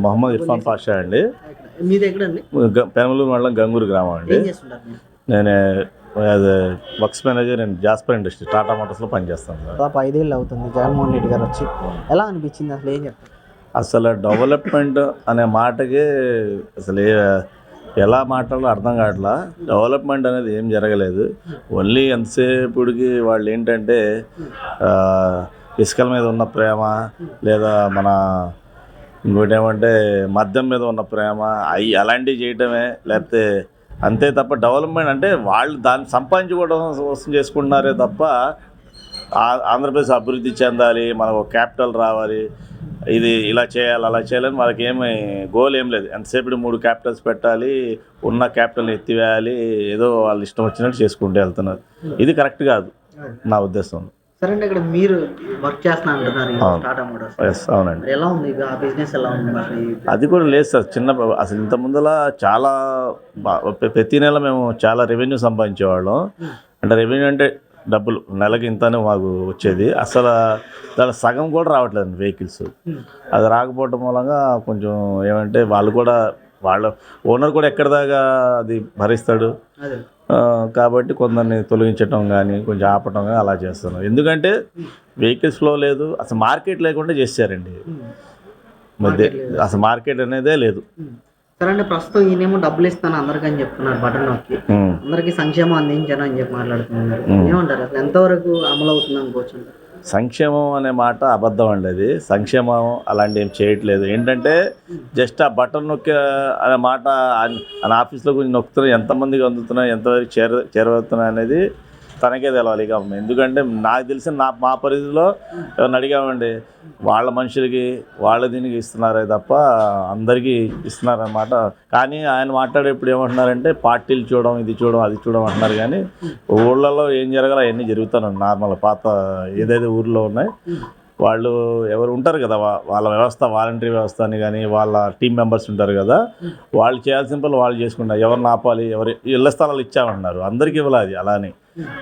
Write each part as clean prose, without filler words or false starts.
మొహమ్మద్ ఇర్ఫాన్ పాషా అండి. మీది ఎక్కడండి? పెనమలూరు మండలం గంగూరు గ్రామం అండి. ఏం చేస్తుంటారు మీరు? నేను యాజ్ వర్క్స్ మేనేజర్ అండ్ జాస్పర్ ఇండస్ట్రీ టాటా మోటార్స్లో పనిచేస్తాను సార్. దాదాపు 5 ఏళ్ళు అవుతుంది జగన్మోహన్ రెడ్డి గారు వచ్చి. ఎలా అనిపించింది అసలు? ఏం చెప్తారు? అసలు డెవలప్మెంట్ అనే మాటకి అసలు ఎలా మాట్లాడాలో అర్థం కావట్లా. డెవలప్మెంట్ అనేది ఏం జరగలేదు. ఓన్లీ ఎంతసేపుడికి వాళ్ళు ఏంటంటే ఇసుకల మీద ఉన్న ప్రేమ, లేదా మన ఇంకోటి ఏమంటే మద్యం మీద ఉన్న ప్రేమ, అవి అలాంటివి చేయటమే. లేకపోతే అంతే తప్ప డెవలప్మెంట్ అంటే వాళ్ళు దాన్ని సంపాదించుకోవడం కోసం చేసుకుంటున్నారే తప్ప ఆంధ్రప్రదేశ్ అభివృద్ధి చెందాలి, మనకు ఒక క్యాపిటల్ రావాలి, ఇది ఇలా చేయాలి అలా చేయాలని వాళ్ళకి ఏమి గోల్ ఏం లేదు. ఎంతసేపు 3 క్యాపిటల్స్ పెట్టాలి, ఉన్న క్యాపిటల్ని ఎత్తివేయాలి, ఏదో వాళ్ళు ఇష్టం వచ్చినట్టు చేసుకుంటూ వెళ్తున్నారు. ఇది కరెక్ట్ కాదు నా ఉద్దేశం. సరే అండి, ఇక్కడ మీరు వర్క్ చేస్తున్నా అంటున్నారు టాటా మోటార్స్. ఎస్, అవునండి. ఎలా ఉంది ఆ బిజినెస్? ఎలా ఉంది అది కూడా లేదు సార్. అసలు ఇంత ముందల చాలా ప్రతి నెల మేము చాలా రెవెన్యూ సంపాదించేవాళ్ళం. అంటే రెవెన్యూ అంటే డబ్బులు నెలకి ఇంతనే మాకు వచ్చేది. అసలు దాని సగం కూడా రావట్లేదు వెహికల్స్. అది రాకపోవటం మూలంగా కొంచెం ఏమంటే వాళ్ళు కూడా వాళ్ళ ఓనర్ కూడా ఎక్కడి దాకా అది భరిస్తాడు. కాబట్టి కొందరిని తొలగించడం కానీ కొంచెం ఆపటం కానీ అలా చేస్తున్నాం. ఎందుకంటే వెహికల్స్ ఫ్లో లేదు, అసలు మార్కెట్ లేకుండా చేశారండి. అసలు మార్కెట్ అనేదే లేదు. సరే అండి, ప్రస్తుతం ఈయనేమో డబ్బులు ఇస్తాను అందరికని చెప్తున్నారు, బటన్ నొక్కి అందరికి సంక్షేమం అందించాను అని చెప్పి మాట్లాడుతున్నారు. ఏమంటారు అసలు? ఎంతవరకు అమలు అవుతుంది అనుకోవచ్చు? సంక్షేమం అనే మాట అబద్ధం అండి. అది సంక్షేమం అలాంటి ఏం చేయట్లేదు. ఏంటంటే జస్ట్ ఆ బటన్ నొక్కి అనే మాట ఆయన ఆఫీస్లో గురించి నొక్కుతున్నాయి, ఎంతమందికి అందుతున్నాయి, ఎంతవరకు చేరవుతున్నాయి అనేది తనకే తెలవాలి. ఇక ఎందుకంటే నాకు తెలిసిన మా పరిధిలో ఎవరిని అడిగామండి, వాళ్ళ మనుషులకి వాళ్ళ దీనికి ఇస్తున్నారే తప్ప అందరికీ ఇస్తున్నారన్నమాట. కానీ ఆయన మాట్లాడేప్పుడు ఏమంటున్నారంటే పార్టీలు చూడడం, ఇది చూడడం, అది చూడడం అంటున్నారు. కానీ ఊళ్ళలో ఏం జరగాలో అవన్నీ జరుగుతున్నాయి. నార్మల్ పాత ఏదైతే ఊర్లో ఉన్నాయి వాళ్ళు ఎవరు ఉంటారు కదా, వాళ్ళ వ్యవస్థ, వాలంటరీ వ్యవస్థ అని కానీ వాళ్ళ టీం మెంబర్స్ ఉంటారు కదా, వాళ్ళు చేయాల్సిన పనులు వాళ్ళు చేసుకుంటారు. ఎవరిని ఆపాలి, ఎవరు ఇళ్ల స్థలాలు ఇచ్చామంటున్నారు, అందరికీ ఇవ్వాలి. అలానే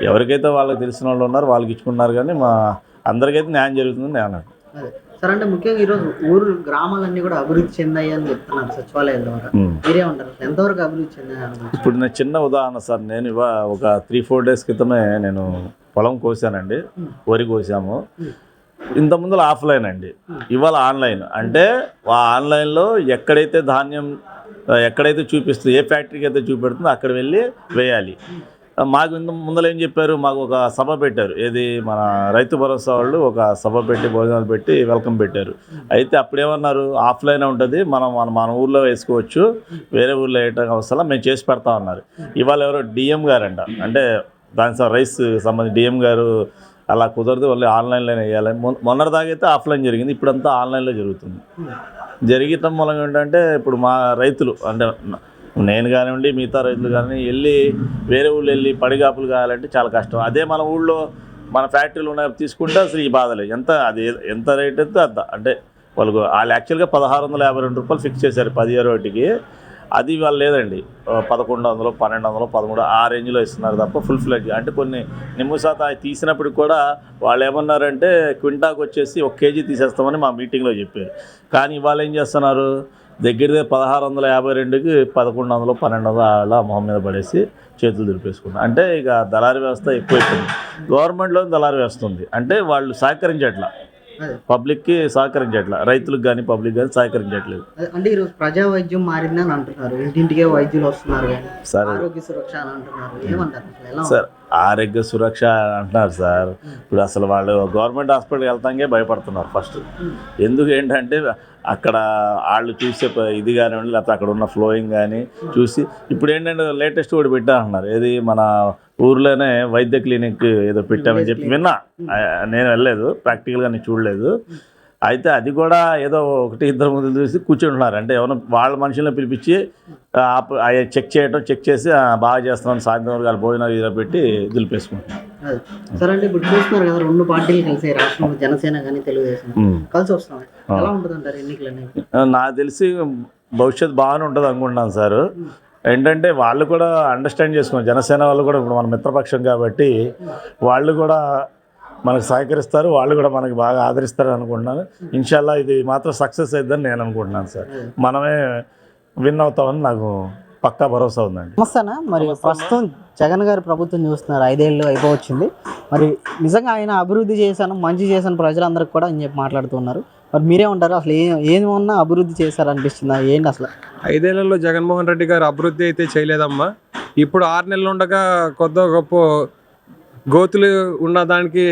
ఎవరికైతే వాళ్ళకి తెలిసిన వాళ్ళు ఉన్నారో వాళ్ళకి ఇచ్చుకున్నారు. కానీ మా అందరికైతే న్యాయం జరుగుతుందని నేను అన్నాను. సరే అంటే ముఖ్యంగా ఈరోజు ఊరు గ్రామాలన్నీ కూడా అభివృద్ధి చెందాయి అని చెప్తున్నారు సచివాలయాల ద్వారా. మీరే ఉంటారు, ఎంతవరకు అభివృద్ధి చెందాయి? ఇప్పుడు నేను చిన్న ఉదాహరణ సార్, నేను ఒక 3-4 డేస్ క్రితమే నేను పొలం కోసానండి, వరి కోసాము. ఇంత ముందు ఆఫ్లైన్ అండి, ఇవాళ ఆన్లైన్. అంటే ఆ ఆన్లైన్లో ఎక్కడైతే ధాన్యం ఎక్కడైతే చూపిస్తుంది, ఏ ఫ్యాక్టరీకి అయితే చూపెడుతుందో అక్కడ వెళ్ళి వేయాలి. మాకు ఇంత ముందర ఏం చెప్పారు, మాకు ఒక సభ పెట్టారు. ఏది మన రైతు భరోసా వాళ్ళు ఒక సభ పెట్టి భోజనాలు పెట్టి వెల్కమ్ పెట్టారు. అయితే అప్పుడేమన్నారు, ఆఫ్లైన్ ఉంటుంది, మన ఊర్లో వేసుకోవచ్చు, వేరే ఊర్లో వేయటం అవసరం, మేము చేసి పెడతా ఉన్నారు. ఇవాళ ఎవరో డిఎం గారంట, అంటే దాని రైస్ సంబంధించి డిఎం గారు అలా కుదరదు, వాళ్ళు ఆన్లైన్లోనే వేయాలని. మొన్నటిదాకైతే ఆఫ్లైన్ జరిగింది, ఇప్పుడంతా ఆన్లైన్లో జరుగుతుంది. జరగటం మూలంగా ఏంటంటే ఇప్పుడు మా రైతులు అంటే నేను కానివ్వండి, మిగతా రైతులు కానీ వేరే ఊళ్ళో వెళ్ళి పడిగాపులు కావాలంటే చాలా కష్టం. అదే మన ఊళ్ళో మన ఫ్యాక్టరీలు ఉన్నాయి తీసుకుంటే అసలు ఈ బాధలేదు. ఎంత రేట్ అయితే అంత. అంటే వాళ్ళు యాక్చువల్గా 1652 రూపాయలు ఫిక్స్ చేశారు 10 వాటికి. అది వాళ్ళు లేదండి, 1100, 1200, 13 ఆ రేంజ్లో ఇస్తున్నారు తప్ప ఫుల్ ఫ్లెడ్జ్. అంటే కొన్ని నిమ్మశాతం తీసినప్పటికి కూడా వాళ్ళు ఏమన్నారంటే క్వింటాకు వచ్చేసి 1 కేజీ తీసేస్తామని మా మీటింగ్లో చెప్పారు. కానీ ఇవాళ ఏం చేస్తున్నారు, దగ్గర 1652కి 1100, 1200 అలా మొహం మీద పడేసి చేతులు దులిపేసుకున్నారు. అంటే ఇక దళారీ వ్యవస్థ ఎక్కువైపోయింది. గవర్నమెంట్లో దళారీ వ్యవస్థ ఉంది, అంటే వాళ్ళు సహకరించట్లా, పబ్లిక్కి సహకరించట్లా, రైతులకు కానీ పబ్లిక్ కానీ సహకరించట్లేదు. అంటే ఈరోజు ప్రజా వైద్యం మారిందని అంటున్నారు, ఇంటింటికే వైద్యులు వస్తున్నారు సార్, ఆరోగ్య సురక్ష అని అంటున్నారు. ఏమంటారు సార్? ఆరోగ్య సురక్ష అంటున్నారు సార్. ఇప్పుడు అసలు వాళ్ళు గవర్నమెంట్ హాస్పిటల్కి వెళ్తాకే భయపడుతున్నారు ఫస్ట్. ఎందుకు ఏంటంటే అక్కడ వాళ్ళు చూసే ఇది కానివ్వండి, లేకపోతే అక్కడ ఉన్న ఫ్లోయింగ్ కానీ చూసి, ఇప్పుడు ఏంటంటే లేటెస్ట్ కూడా పెట్టామన్నారు. ఏది మన ఊర్లోనే వైద్య క్లినిక్ ఏదో పెట్టామని చెప్పి విన్నా. నేను వెళ్ళలేదు, ప్రాక్టికల్గా నేను చూడలేదు. అయితే అది కూడా ఏదో 1-2 ముందు చూసి కూర్చుంటున్నారు. అంటే ఎవరైనా వాళ్ళ మనుషులను పిలిపించి చెక్ చేసి బాగా చేస్తున్నాను, సాయంత్రం వరకు భోజనాలు ఇలా పెట్టి దులిపేసుకుంటున్నారు. సరే అంటే ఇప్పుడు చూస్తున్నారు కదా, 2 పార్టీలు కలిసి రాష్ట్రంలో జనసేన కానీ తెలుగుదేశం కలిసి వస్తున్నాయి. ఎలా ఉంటుంది అంటారు ఎన్నికలు అనేవి? నాకు తెలిసి భవిష్యత్తు బాగానే ఉంటుంది అనుకుంటున్నాను సార్. ఏంటంటే వాళ్ళు కూడా అండర్స్టాండ్ చేసుకున్నారు, జనసేన వాళ్ళు కూడా ఇప్పుడు మన మిత్రపక్షం కాబట్టి వాళ్ళు కూడా మనకు సహకరిస్తారు, వాళ్ళు కూడా మనకి బాగా ఆదరిస్తారు అనుకుంటున్నాను. ఇన్షాల్లా ఇది మాత్రం సక్సెస్ అవుతుందని నేను అనుకుంటున్నాను సార్. మనమే విన్ అవుతామని నాకు పక్కా భరోసా ఉందండి. నమస్తేనా, మరి ప్రస్తుతం జగన్ గారి ప్రభుత్వం చూస్తున్నారు, 5 ఏళ్ళు అయిపోవచ్చింది. మరి నిజంగా ఆయన అభివృద్ధి చేశాను, మంచి చేశాను ప్రజలందరికీ కూడా అని చెప్పి మాట్లాడుతున్నారు. మరి మీరేమంటారు? అసలు ఏమన్నా అభివృద్ధి చేశారనిపిస్తుందా ఏంటి అసలు? 5 ఏళ్లలో జగన్మోహన్ రెడ్డి గారు అభివృద్ధి అయితే చేయలేదమ్మా. ఇప్పుడు 6 నెలలు ఉండగా కొద్ది గొప్ప గోతులు ఉన్న దానికి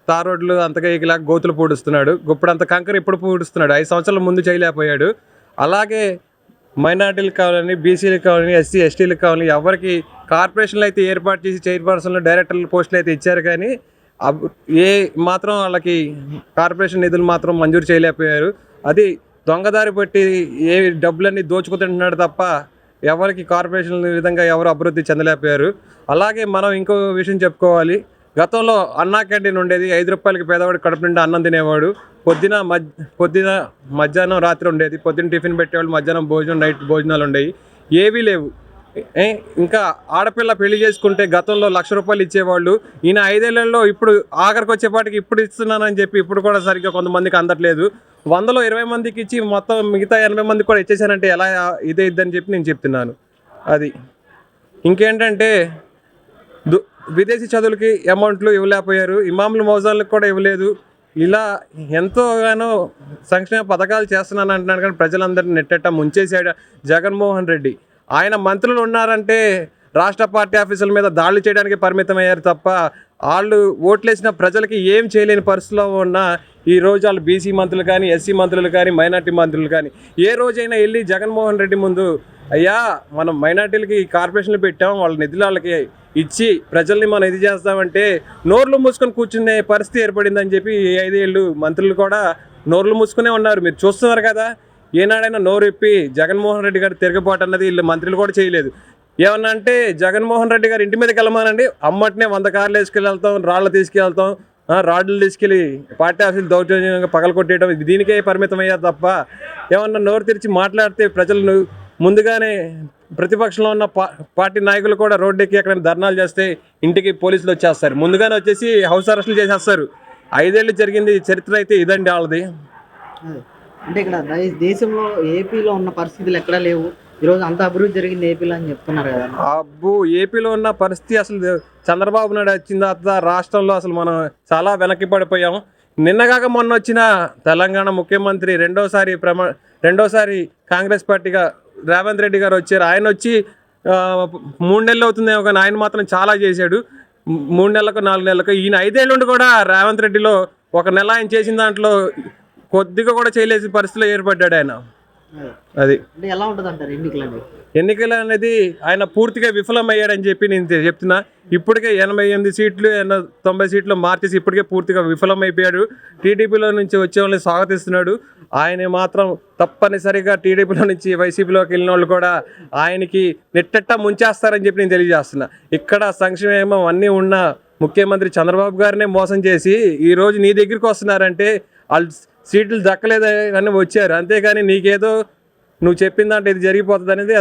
తార్ రోడ్లు అంతగా ఎగిలాగా గోతులు పూడుస్తున్నాడు. అంత కంకర ఇప్పుడు పూడుస్తున్నాడు. 5 సంవత్సరాల ముందు చేయలేకపోయాడు. అలాగే మైనార్టీలకు కావాలని, బీసీలకు కావాలని, ఎస్సీ ఎస్టీలకు కావాలని ఎవరికి కార్పొరేషన్లు అయితే ఏర్పాటు చేసి చైర్పర్సన్లు, డైరెక్టర్ల పోస్టులు అయితే ఇచ్చారు. కానీ ఏ మాత్రం వాళ్ళకి కార్పొరేషన్ నిధులు మాత్రం మంజూరు చేయలేకపోయారు. అది దొంగదారి పట్టి ఏ డబ్బులన్నీ దోచుకుతుంటున్నాడు తప్ప ఎవరికి కార్పొరేషన్ విధంగా ఎవరు అభివృద్ధి చెందలేకపోయారు. అలాగే మనం ఇంకో విషయం చెప్పుకోవాలి. గతంలో అన్నా క్యాంటీన్ ఉండేది. 5 రూపాయలకి పేదవాడు కడుపు నిండా అన్నం తినేవాడు. పొద్దున మధ్యాహ్నం రాత్రి ఉండేది. పొద్దున్న టిఫిన్ పెట్టేవాళ్ళు, మధ్యాహ్నం భోజనం, నైట్ భోజనాలు ఉండేవి. ఏవీ లేవు. ఇంకా ఆడపిల్ల పెళ్లి చేసుకుంటే గతంలో 1,00,000 రూపాయలు ఇచ్చేవాళ్ళు. ఈయన 5 ఏళ్లలో ఇప్పుడు ఆఖరికి వచ్చేపాటికి ఇప్పుడు ఇస్తున్నానని చెప్పి ఇప్పుడు కూడా సరిగ్గా కొంతమందికి అందట్లేదు. 100లో 20 మందికి ఇచ్చి మొత్తం మిగతా 80 మందికి కూడా ఇచ్చేసానంటే ఎలా ఇదే ఇద్దని చెప్పి నేను చెప్తున్నాను. అది ఇంకేంటంటే విదేశీ చదువులకి అమౌంట్లు ఇవ్వలేకపోయారు. ఇమాముల మౌజాలకు కూడా ఇవ్వలేదు. ఇలా ఎంతోగానో సంక్షేమ పథకాలు చేస్తున్నాను అంటున్నాడు. కానీ ప్రజలందరినీ నెట్టేట ముంచేశాడు జగన్మోహన్ రెడ్డి. ఆయన మంత్రులు ఉన్నారంటే రాష్ట్ర పార్టీ ఆఫీసుల మీద దాడులు చేయడానికి పరిమితమయ్యారు తప్ప వాళ్ళు ఓట్లేసిన ప్రజలకి ఏం చేయలేని పరిస్థితిలో ఉన్న ఈరోజు వాళ్ళు బీసీ మంత్రులు కానీ, ఎస్సీ మంత్రులు కానీ, మైనార్టీ మంత్రులు కానీ ఏ రోజైనా వెళ్ళి జగన్మోహన్ రెడ్డి ముందు, అయ్యా మనం మైనార్టీలకి కార్పొరేషన్లు పెట్టాం, వాళ్ళ నిధులు వాళ్ళకి ఇచ్చి ప్రజల్ని మనం ఇది చేస్తామంటే నోర్లు మూసుకొని కూర్చునే పరిస్థితి ఏర్పడిందని చెప్పి 5 ఏళ్ళు మంత్రులు కూడా నోర్లు మూసుకునే ఉన్నారు. మీరు చూస్తున్నారు కదా. ఏనాడైనా నోరెప్పి జగన్మోహన్ రెడ్డి గారు తిరగబాటు అన్నది వీళ్ళు మంత్రులు కూడా చేయలేదు. ఏమన్నా అంటే జగన్మోహన్ రెడ్డి గారు ఇంటి మీదకి వెళ్ళమానండి, అమ్మటినే 100 కార్లు వేసుకెళ్తాం, రాళ్ళు తీసుకెళ్తాం, రాడ్లు తీసుకెళ్ళి పార్టీ ఆఫీసులు దౌర్జన్యంగా పగలకొట్టేయడం, దీనికే పరిమితం అయ్యారు తప్ప ఏమన్నా నోరు తెరిచి మాట్లాడితే ప్రజలను ముందుగానే ప్రతిపక్షంలో ఉన్న పార్టీ నాయకులు కూడా రోడ్డెక్కి ఎక్కడైనా ధర్నాలు చేస్తే ఇంటికి పోలీసులు వచ్చేస్తారు. ముందుగానే వచ్చేసి హౌస్ అరెస్టులు చేసేస్తారు. 5 ఏళ్ళు జరిగింది చరిత్ర అయితే ఇదండి వాళ్ళది. అంటే ఇక్కడ దేశంలో ఏపీలో ఉన్న పరిస్థితులు ఎక్కడా లేవు, ఈరోజు అంత అభివృద్ధి జరిగింది ఏపీలో అని చెప్తున్నారు కదా. అబ్బో, ఏపీలో ఉన్న పరిస్థితి అసలు చంద్రబాబు నాయుడు వచ్చిన తర్వాత రాష్ట్రంలో అసలు మనం చాలా వెనక్కి పడిపోయాం. నిన్నగాక మొన్న వచ్చిన తెలంగాణ ముఖ్యమంత్రి రెండోసారి కాంగ్రెస్ పార్టీగా రేవంత్ రెడ్డి గారు వచ్చారు. ఆయన వచ్చి 3 నెలలు అవుతుందేమో కానీ ఆయన మాత్రం చాలా చేశాడు. 3 నెలలకు 4 నెలలకు. ఈయన 5 ఏళ్ళు ఉండి కూడా రేవంత్ రెడ్డిలో 1 నెల ఆయన చేసిన దాంట్లో కొద్దిగా కూడా చేయలేని పరిస్థితిలో ఏర్పడ్డాడు ఆయన. అది అంటే ఎలా ఉంటుంది అంటారు ఎన్నికలు అనేది ఆయన పూర్తిగా విఫలమయ్యాడని చెప్పి నేను చెప్తున్నా. ఇప్పటికే 88 సీట్లు 90 సీట్లు మార్చేసి ఇప్పటికే పూర్తిగా విఫలమైపోయాడు. టీడీపీలో నుంచి వచ్చే వాళ్ళని స్వాగతిస్తున్నాడు. ఆయన మాత్రం తప్పనిసరిగా టీడీపీలో నుంచి వైసీపీలోకి వెళ్ళిన వాళ్ళు కూడా ఆయనకి నెట్టెట్టా ముంచేస్తారని చెప్పి నేను తెలియజేస్తున్నా. ఇక్కడ సంక్షేమం అన్నీ ఉన్న ముఖ్యమంత్రి చంద్రబాబు గారినే మోసం చేసి ఈరోజు నీ దగ్గరికి వస్తున్నారంటే వాళ్ళు సీట్లు దక్కలేదని వచ్చారు. అంతేగాని నీకేదో నువ్వు చెప్పిన దాంట్లో ఇది జరిగిపోతుంది అనేది